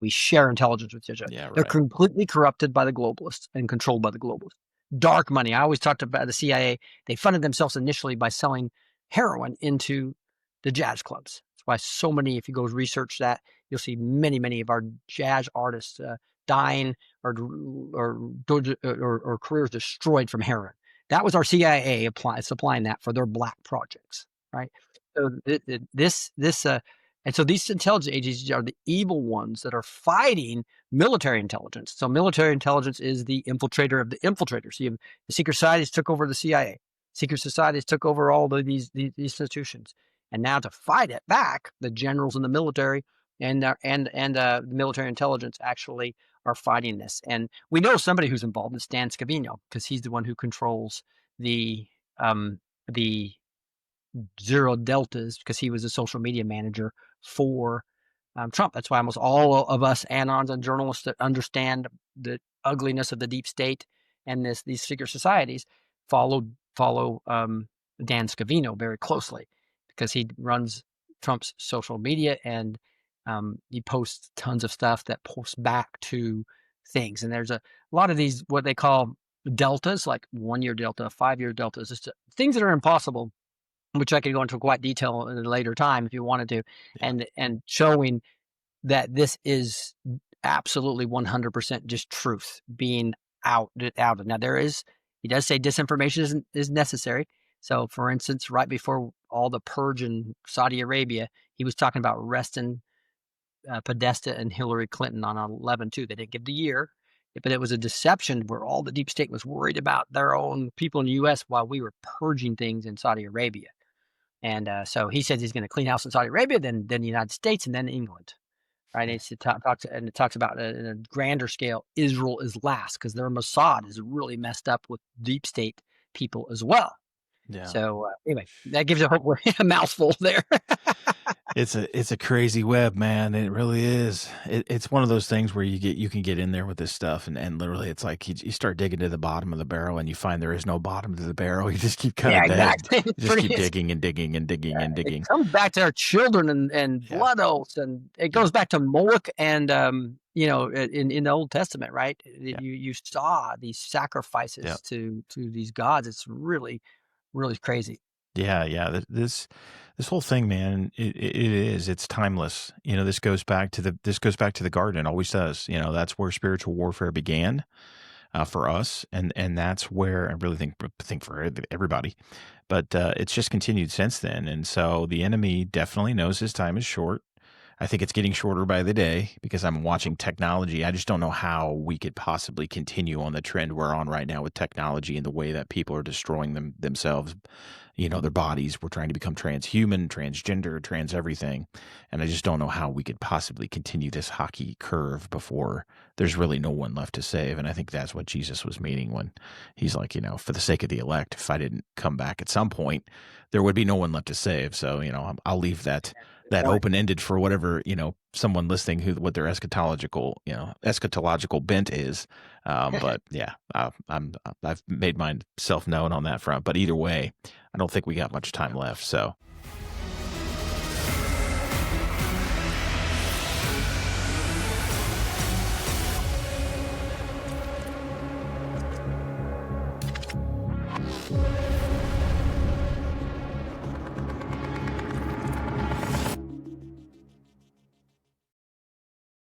We share intelligence with each other. Yeah, They're right. completely corrupted by the globalists and controlled by the globalists. Dark money. I always talked about the CIA. They funded themselves initially by selling heroin into the jazz clubs. That's why so many, if you go research that, you'll see many, many of our jazz artists dying or careers destroyed from heroin. That was our CIA supplying that for their black projects, right? So and so these intelligence agencies are the evil ones that are fighting military intelligence. So military intelligence is the infiltrator of the infiltrators. So you have the secret societies took over the CIA. Secret societies took over all these institutions. And now to fight it back, the generals in the military and the military intelligence actually are fighting this. And we know somebody who's involved is Dan Scavino, because he's the one who controls the Zero Deltas, because he was a social media manager for Trump. That's why almost all of us anons and journalists that understand the ugliness of the deep state and these secret societies follow Dan Scavino very closely, because he runs Trump's social media, and he posts tons of stuff that posts back to things. And there's a lot of these what they call deltas, like 1 year delta, 5 year deltas, just things that are impossible, which I could go into quite detail at a later time if you wanted to, Yeah. and showing that this is absolutely 100% just truth being out. Now he does say disinformation is necessary. So for instance, right before all the purge in Saudi Arabia, he was talking about arresting Podesta and Hillary Clinton on 11/2. They didn't give the year, but it was a deception where all the deep state was worried about their own people in the U.S. while we were purging things in Saudi Arabia. And so he says he's going to clean house in Saudi Arabia, then the United States, and then England. Right? And it talks about in a grander scale, Israel is last, because their Mossad is really messed up with deep state people as well. Yeah. So anyway, that gives you a mouthful there. It's a crazy web, man. It really is. It's one of those things where you can get in there with this stuff, and literally it's like you start digging to the bottom of the barrel, and you find there is no bottom to the barrel. You just keep Yeah, cutting that. exactly. You just keep digging and digging and digging and It digging. comes back to our children and Yeah. blood oaths, and it goes back to Moloch and in the Old Testament, right? Yeah. You saw these sacrifices Yeah. to these gods. It's really, really crazy. Yeah. This whole thing, man, it's timeless. This goes back to the garden. It always does. That's where spiritual warfare began for us, and that's where I really think for everybody. But it's just continued since then, and so the enemy definitely knows his time is short. I think it's getting shorter by the day because I'm watching technology. I just don't know how we could possibly continue on the trend we're on right now with technology and the way that people are destroying themselves, their bodies. We're trying to become transhuman, transgender, trans everything. And I just don't know how we could possibly continue this hockey curve before there's really no one left to save. And I think that's what Jesus was meaning when he's like, for the sake of the elect, if I didn't come back at some point, there would be no one left to save. So, I'll leave that open-ended for whatever, someone listening what their eschatological bent is. But yeah, I've made myself known on that front. But either way, I don't think we got much time left. So